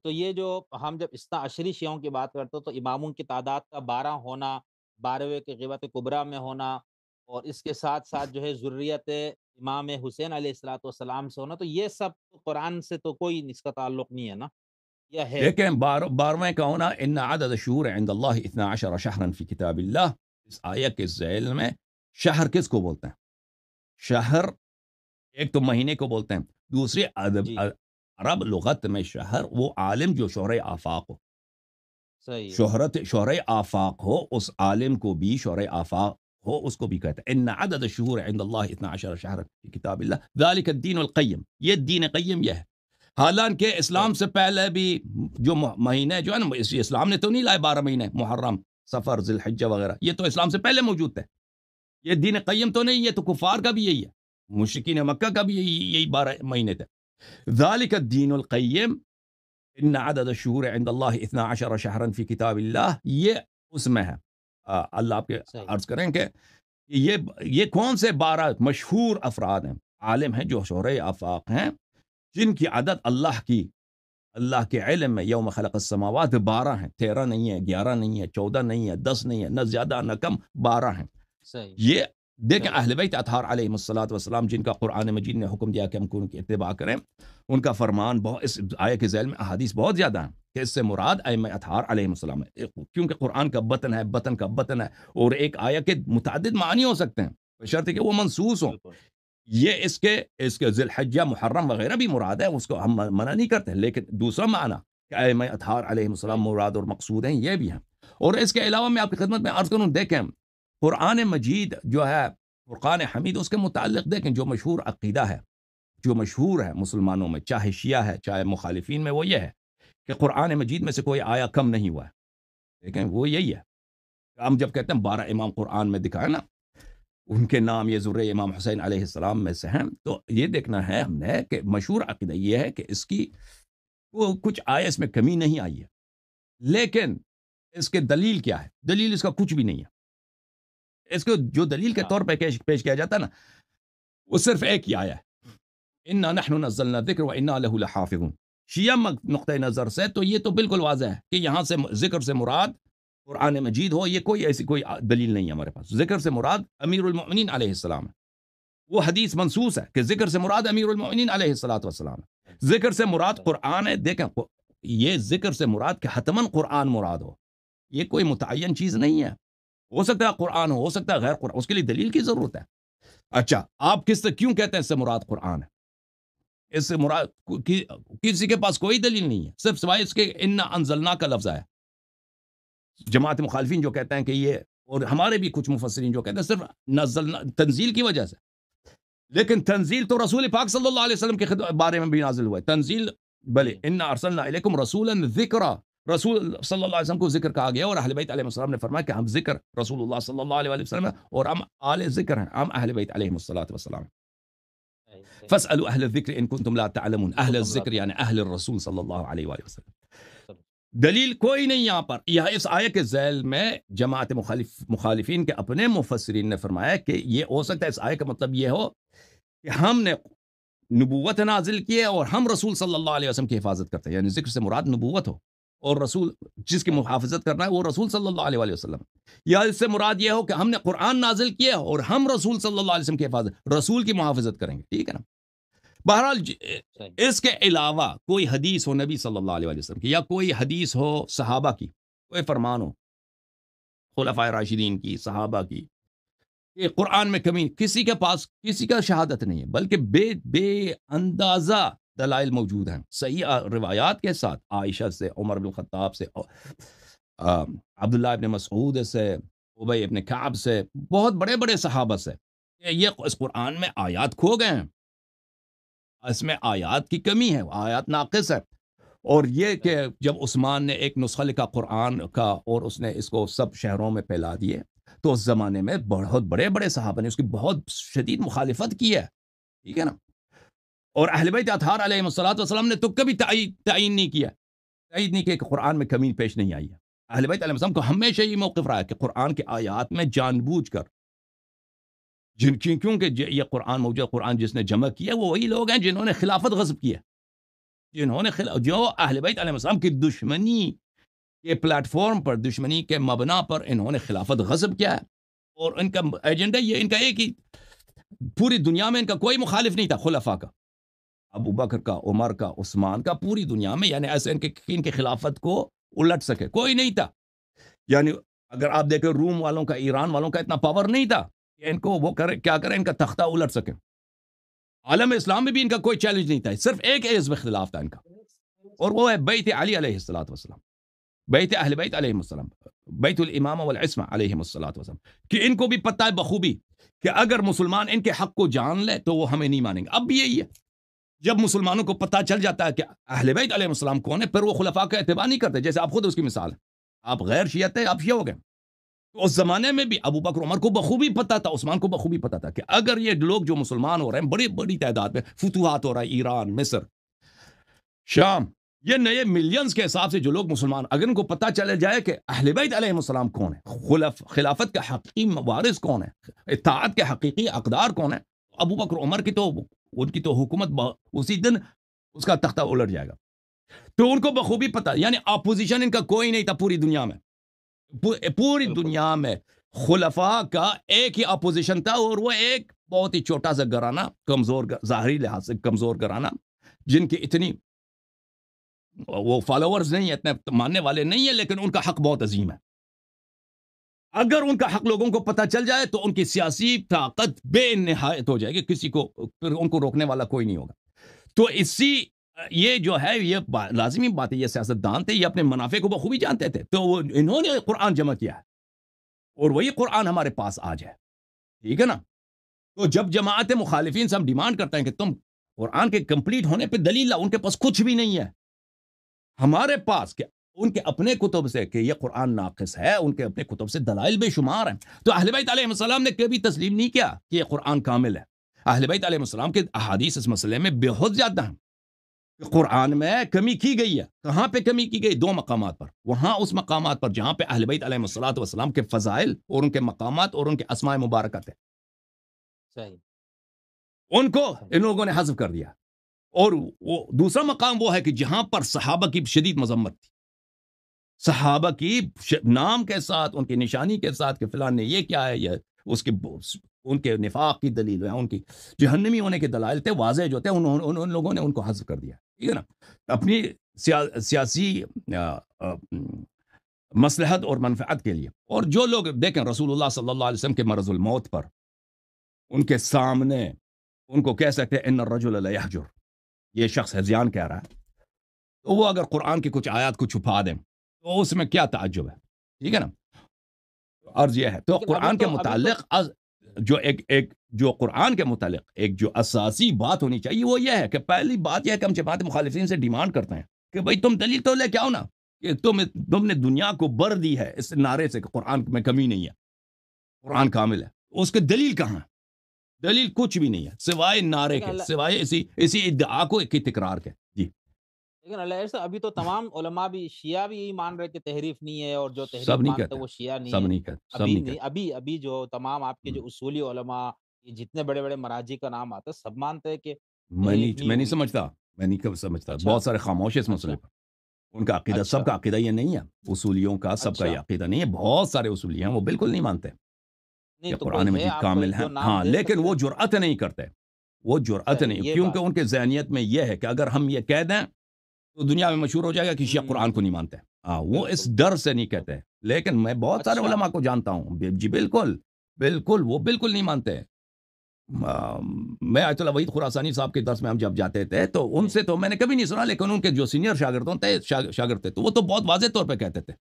تو یہ جو ہم جب اثنا عشری شیعوں کی بات کرتے تو اماموں کی تعداد کا 12 ہونا، 12ویں کے غیبت کبریٰ میں ہونا، اور اس کے ساتھ ساتھ جو ہے ذریت امام حسین علیہ الصلوۃ والسلام سے ہونا، تو یہ سب قرآن سے تو کوئی اس کا تعلق نہیں ہے نا، یا ہے؟ دیکھیں بارہویں کا ہونا ان عدد الشہور عند اللہ 12 شہرا فی کتاب اللہ، اس آیہ کے ذیل میں شہر کس کو بولتے ہیں؟ شہر ایک تو مہینے کو بولتے ہیں، دوسری جی، عرب لغت میں شہر وہ عالم جو شہر آفاق ہو، صحیح ہے، شہر آفاق ہو، اس عالم کو بھی شہر آفاق ہو، اس کو بھی کہتے ہیں ان عدد الشہور عند اللہ 12 شہرا فی کتاب اللہ ذالک الدین القیم، یہ دین قیم یہ ہے۔ حالانکہ اسلام صحیح، سے پہلے بھی جو مہینے جو ہے نا، اسلام نے تو نہیں لائے 12 مہینے، محرم، صفر، ذی الحجہ وغیرہ، یہ تو اسلام سے پہلے موجود تھے، یہ دین قیم تو نہیں، یہ تو کفار کا بھی یہی ہے، مشرکین مکہ کا بھی یہی 12 مہینے تھے۔ ذالک الدین القیم ان عدد الشہور عند اللہ 12 شہرا فی کتاب اللہ، یہ اس میں ہے۔ اللہ آپ کے صحیح، عرض کریں کہ یہ کون سے 12 مشہور افراد ہیں، عالم ہیں جو شہر آفاق ہیں، جن کی عدد اللہ کے علم میں یوم خلق السماوات 12 ہیں، 13 نہیں ہے، 11 نہیں ہے، 14 نہیں ہے، 10 نہیں ہے، نہ زیادہ نہ کم، 12 ہیں۔ صحیح، یہ دیکھیں صحیح، اہل بیت اطہار علیہ الصلوۃ والسلام، جن کا قرآن مجید نے حکم دیا کہ ہم ان کی اتباع کریں، ان کا فرمان بہت، اس آیہ کے ذیل میں احادیث بہت زیادہ ہیں کہ اس سے مراد ائمہ اطہار علیہ السلام ہے، کیونکہ قرآن کا بطن ہے، بطن کا بطن ہے، اور ایک آیہ کے متعدد معنی ہو سکتے ہیں بشرط کہ وہ منصوص ہوں۔ بالکل، یہ اس کے ذی الحجہ، محرم وغیرہ بھی مراد ہے، اس کو ہم منع نہیں کرتے، لیکن دوسرا معنی کہ ائمہ اطہار علیہ السلام صحیح، مراد اور مقصود ہیں، یہ بھی ہیں۔ اور اس کے علاوہ میں آپ کی خدمت میں عرض کروں، دیکھیں قرآن مجید جو ہے، فرقان حمید، اس کے متعلق دیکھیں جو مشہور عقیدہ ہے، جو مشہور ہے مسلمانوں میں، چاہے شیعہ ہے چاہے مخالفین میں، وہ یہ ہے کہ قرآن مجید میں سے کوئی آیا کم نہیں ہوا ہے۔ دیکھیں وہ یہی ہے، ہم جب کہتے ہیں 12 امام قرآن میں دکھائے نا، ان کے نام یہ ذریہ امام حسین علیہ السلام میں سے ہیں، تو یہ دیکھنا ہے ہم نے کہ مشہور عقیدہ یہ ہے کہ اس کی وہ کچھ آئے، اس میں کمی نہیں آئی ہے، لیکن اس کے دلیل کیا ہے؟ دلیل اس کا کچھ بھی نہیں ہے۔ اس کو جو دلیل کے ہاں، طور پہ پیش کیا جاتا ہے نا، وہ صرف ایک ہی آیا ہے، انا نحن نزلنا الذکر وانا له لحافظون۔ شیعہ نقطۂ نظر سے تو یہ تو بالکل واضح ہے کہ یہاں سے ذکر سے مراد قرآن مجید ہو، یہ کوئی ایسی کوئی دلیل نہیں ہے ہمارے پاس۔ ذکر سے مراد امیر المؤمنین علیہ السلام ہے، وہ حدیث منصوص ہے کہ ذکر سے مراد امیر المؤمنین علیہ الصلوۃ والسلام ہے۔ ذکر سے مراد قرآن ہے، دیکھیں یہ ذکر سے مراد کہ حتماً قرآن مراد ہو، یہ کوئی متعین چیز نہیں ہے، ہو سکتا ہے قرآن ہو سکتا ہے غیر قرآن، اس کے لیے دلیل کی ضرورت ہے۔ اچھا، آپ کیوں کہتے ہیں اس سے مراد قرآن ہے؟ اس سے مراد کسی کے پاس کوئی دلیل نہیں ہے، صرف سوائے اس کے انا انزلنا کا لفظ ہے۔ جماعت مخالفین جو کہتے ہیں کہ یہ، اور ہمارے بھی کچھ مفسرین جو کہتے ہیں صرف نزلنا تنزیل کی وجہ سے، لیکن تنزیل تو رسول پاک صلی اللہ علیہ وسلم کے بارے میں بھی نازل ہوا ہے، تنزیل بلے جی، انا ارسلنا الیکم رسولا ذکرا، رسول صلی اللہ علیہ وسلم کو ذکر کہا گیا، اور اہل بیت علیہ السلام نے فرمایا کہ ہم ذکر رسول اللہ صلی اللہ علیہ وسلم ہیں، اور ہم آل ذکر ہیں، ہم اہل بیت علیہ السلام ہیں۔ صحیح، صحیح، فاسألوا اہل الذکر ان کنتم لا تعلمون، ان اہل کو تم الذکر لاتے ہیں، یعنی اہل الرسول صلی اللہ علیہ وآلہ وسلم۔ چلو، دلیل کوئی نہیں یہاں پر، یہ اس آیت کے ذیل میں جماعت مخالفین کے اپنے مفسرین نے فرمایا کہ یہ ہو سکتا ہے اس آیت کا مطلب یہ ہو کہ ہم نے نبوت نازل کی ہے اور ہم رسول صلی اللہ علیہ وسلم کی حفاظت کرتے ہیں، یعنی ذکر سے مراد نبوت ہو، اور رسول جس کی صحیح، محافظت کرنا ہے وہ رسول صلی اللہ علیہ وسلم، یا اس سے مراد یہ ہو کہ ہم نے قرآن نازل کیا اور ہم رسول صلی اللہ علیہ وسلم کی حفاظت، رسول کی محافظت کریں گے، ٹھیک ہے نا۔ بہرحال صحیح، اس کے علاوہ کوئی حدیث ہو نبی صلی اللہ علیہ وسلم کی، یا کوئی حدیث ہو صحابہ کی، کوئی فرمان ہو خلفائے راشدین کی، صحابہ کی، کہ قرآن میں کمی، کسی کے پاس کسی کا شہادت نہیں ہے، بلکہ بے اندازہ دلائل موجود ہیں صحیح روایات کے ساتھ، عائشہ سے، عمر بن الخطاب سے، عبداللہ ابن مسعود سے، ابی ابن کعب سے، بہت بڑے بڑے صحابہ سے، کہ یہ اس قرآن میں آیات کھو گئے ہیں، اس میں آیات کی کمی ہے، آیات ناقص ہے۔ اور یہ کہ جب عثمان نے ایک نسخہ لکھا قرآن کا اور اس نے اس کو سب شہروں میں پھیلا دیے، تو اس زمانے میں بہت بڑے بڑے صحابہ نے اس کی بہت شدید مخالفت کی ہے، ٹھیک ہے نا۔ اور اہل بیت اطہار علیہ الصلوۃ والسلام نے تو کبھی تعین نہیں کیا، تائید نہیں کیا کہ قرآن میں کمی پیش نہیں آئی ہے۔ اہل بیت علیہ السلام کو ہمیشہ یہ موقف رہا ہے کہ قرآن کے آیات میں جان بوجھ کر کیونکہ یہ قرآن موجود، قرآن جس نے جمع کیا وہ وہی لوگ ہیں جنہوں نے خلافت غصب کی ہے، جنہوں نے جو اہل بیت علیہ السلام کی دشمنی کے پلیٹ فارم پر، دشمنی کے مبنا پر انہوں نے خلافت غصب کیا ہے، اور ان کا ایجنڈا یہ، ان کا ایک ہی، پوری دنیا میں ان کا کوئی مخالف نہیں تھا خلفاء کا، ابو بکر کا، عمر کا، عثمان کا، پوری دنیا میں یعنی ایسے ان کی خلافت کو الٹ سکے کوئی نہیں تھا. یعنی اگر آپ دیکھیں روم والوں کا، ایران والوں کا اتنا پاور نہیں تھا کہ ان کو وہ کرے، کیا کریں، ان کا تختہ الٹ سکے. عالم اسلام میں بھی ان کا کوئی چیلنج نہیں تھا، صرف ایک ایز میں اختلاف تھا ان کا، اور وہ ہے بیت علی علیہ الصلوۃ والسلام، بیت اہل بیت علیہ السلام، بیت الامام والعصمہ علیہ الصلوۃ والسلام، کہ ان کو بھی پتہ ہے بخوبی کہ اگر مسلمان ان کے حق کو جان لے تو وہ ہمیں نہیں مانیں گے. اب بھی یہی ہے، جب مسلمانوں کو پتہ چل جاتا ہے کہ اہل بیت علیہ السلام کون ہے، پھر وہ خلفاء کا اعتبار نہیں کرتے. جیسے آپ خود اس کی مثال ہے، آپ غیر شیعہ تھے، آپ شیعہ ہو گئے. تو اس زمانے میں بھی ابو بکر عمر کو بخوبی پتہ تھا، عثمان کو بخوبی پتہ تھا کہ اگر یہ لوگ جو مسلمان ہو رہے ہیں بڑی بڑی تعداد میں، فتوحات ہو رہا ہے، ایران، مصر، شام، یہ نئے ملینز کے حساب سے جو لوگ مسلمان، اگر ان کو پتہ چلے جائے کہ اہل بیت علیہ السلام کون ہے، خلافت کے حقیقی وارث کون ہے، اطاعت کے حقیقی اقدار کون ہے، ابو بکر عمر کی تو ان کی تو حکومت اسی دن اس کا تختہ الٹ جائے گا. تو ان کو بخوبی پتہ، یعنی اپوزیشن ان کا کوئی نہیں تھا پوری دنیا میں. پوری دنیا میں خلفاء کا ایک ہی اپوزیشن تھا، اور وہ ایک بہت ہی چھوٹا سا گھرانہ، کمزور، ظاہری لحاظ سے کمزور گھرانہ، جن کی اتنی وہ فالوورز نہیں ہیں، اتنے ماننے والے نہیں ہیں، لیکن ان کا حق بہت عظیم ہے. اگر ان کا حق لوگوں کو پتہ چل جائے تو ان کی سیاسی طاقت بے نہایت ہو جائے گی، کسی کو پھر ان کو روکنے والا کوئی نہیں ہوگا. تو یہ جو ہے، یہ لازمی بات ہے، یہ سیاستدان تھے، یہ اپنے منافع کو بخوبی جانتے تھے، تو انہوں نے قرآن جمع کیا ہے، اور وہی قرآن ہمارے پاس آج ہے. ٹھیک ہے نا؟ تو جب جماعت مخالفین سے ہم ڈیمانڈ کرتے ہیں کہ تم قرآن کے کمپلیٹ ہونے پہ دلیل لاؤ، ان کے پاس کچھ بھی نہیں ہے. ہمارے پاس کہ ان کے اپنے کتب سے کہ یہ قرآن ناقص ہے، ان کے اپنے کتب سے دلائل بے شمار ہیں. تو اہل بیت علیہ السلام نے کبھی تسلیم نہیں کیا کہ یہ قرآن کامل ہے. اہل بیت علیہ السلام کے احادیث اس مسئلے میں بہت زیادہ ہیں. قرآن میں کمی کی گئی ہے. کہاں پہ کمی کی گئی؟ 2 مقامات پر. وہاں اس مقامات پر جہاں پہ اہل بیت علیہ الصلوۃ والسلام کے فضائل اور ان کے مقامات اور ان کے اسماء مبارکہ تھے، صحیح، ان کو ان لوگوں نے حذف کر دیا. اور وہ دوسرا مقام وہ ہے کہ جہاں پر صحابہ کی شدید مذمت تھی، صحابہ کی نام کے ساتھ، ان کی نشانی کے ساتھ کہ فلان نے یہ کیا ہے، یہ اس کے ان کے نفاق کی دلیل ہے، ان کی جہنمی ہونے کے دلائل تھے واضح جو تھے، ان لوگوں نے ان کو حذف کر دیا. ٹھیک ہے نا؟ اپنی سیاسی مصلحت اور منفعت کے لیے. اور جو لوگ دیکھیں رسول اللہ صلی اللہ علیہ وسلم کے مرض الموت پر ان کے سامنے ان کو کہہ سکتے ہیں ان الرجل لا یحجر، یہ شخص ہذیان کہہ رہا ہے، تو وہ اگر قرآن کی کچھ آیات کو چھپا دیں تو اس میں کیا تعجب ہے. ٹھیک ہے نا؟ عرض یہ ہے تو لیکن قرآن کے متعلق جو جو قرآن کے متعلق ایک جو اساسی بات ہونی چاہیے وہ یہ ہے کہ پہلی بات یہ ہے کہ ہم جماعت مخالفین سے ڈیمانڈ کرتے ہیں کہ بھئی تم دلیل تو لے کے آؤ نا، کہ تم نے دنیا کو بر دی ہے اس نعرے سے کہ قرآن میں کمی نہیں ہے، قرآن کامل ہے. اس کے دلیل کہاں ہے؟ دلیل کچھ بھی نہیں ہے سوائے نعرے کے، سوائے اسی ادعا کو کی تکرار کے. جی لیکن اللہ سے ابھی تو تمام علماء بھی، شیعہ بھی یہی مان رہے کہ تحریف نہیں ہے، اور جو تحریف سب نہیں مانتے کہتے، وہ شیعہ نہیں سب ہے. نہیں کہتے، سب ابھی نہیں نہیں، کہتے. ابھی جو تمام آپ کے جو اصولی علماء، یہ جتنے بڑے بڑے مراجع کا نام آتا ہے، سب مانتے ہیں کہ تحریف نہیں میں نہیں ہوئی. سمجھتا، میں نہیں سمجھتا. اچھا، بہت سارے خاموش اس مسئلے اچھا، پر. ان کا عقیدہ، سب اچھا، کا عقیدہ یہ نہیں ہے، اصولیوں کا سب کا اچھا. یہ عقیدہ نہیں ہے. بہت سارے اصولی ہیں وہ بالکل نہیں مانتے نہیں کہ تو کوئی قرآن ہے مجید آپ کامل ہے. جو نام ہاں، دے لیکن سکتے وہ ہیں؟ جرأت نہیں کرتے، وہ جرأت صحیح، نہیں، یہ کیونکہ بات. ان کے ذہنیت میں یہ ہے کہ اگر ہم یہ کہہ دیں تو دنیا میں مشہور ہو جائے گا کہ شیعہ قرآن کو نہیں مانتے. ہاں، وہ اس بالکل. ڈر سے نہیں کہتے. لیکن میں بہت سارے اچھا. علماء کو جانتا ہوں، جی بالکل بالکل، وہ بالکل نہیں مانتے. میں آیت اللہ وحید خراسانی صاحب کے درس میں ہم جب جاتے تھے تو ان سے تو میں نے کبھی نہیں سنا، لیکن ان کے جو سینئر شاگرد تھے تو وہ تو بہت واضح طور پہ کہتے تھے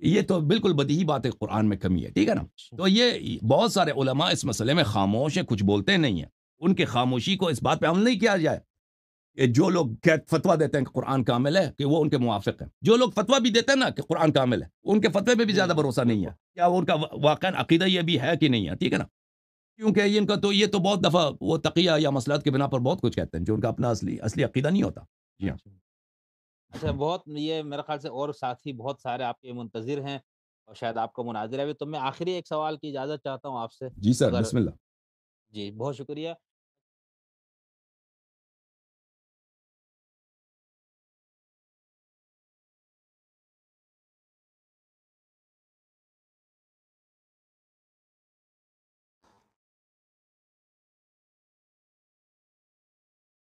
یہ تو بالکل بدیہی بات ہے، قرآن میں کمی ہے. ٹھیک ہے نا؟ تو یہ بہت سارے علماء اس مسئلے میں خاموش ہیں، کچھ بولتے نہیں ہیں. ان کی خاموشی کو اس بات پہ عمل نہیں کیا جائے کہ جو لوگ فتویٰ دیتے ہیں کہ قرآن کامل ہے کہ وہ ان کے موافق ہیں. جو لوگ فتویٰ بھی دیتے ہیں نا کہ قرآن کامل ہے، ان کے فتوے پہ بھی زیادہ بھروسہ نہیں ہے. کیا وہ ان کا واقعا عقیدہ یہ بھی ہے کہ نہیں ہے؟ ٹھیک ہے نا؟ کیونکہ ان کا تو یہ تو بہت دفعہ وہ تقیہ یا مصلحت کے بنا پر بہت کچھ کہتے ہیں جو ان کا اپنا اصلی عقیدہ نہیں ہوتا. جی ہاں. اچھا، بہت یہ میرے خیال سے اور ساتھی بہت سارے آپ کے منتظر ہیں، اور شاید آپ کا مناظرہ بھی. تو میں آخری ایک سوال کی اجازت چاہتا ہوں آپ سے، جی سر، اگر. بسم اللہ. جی بہت شکریہ.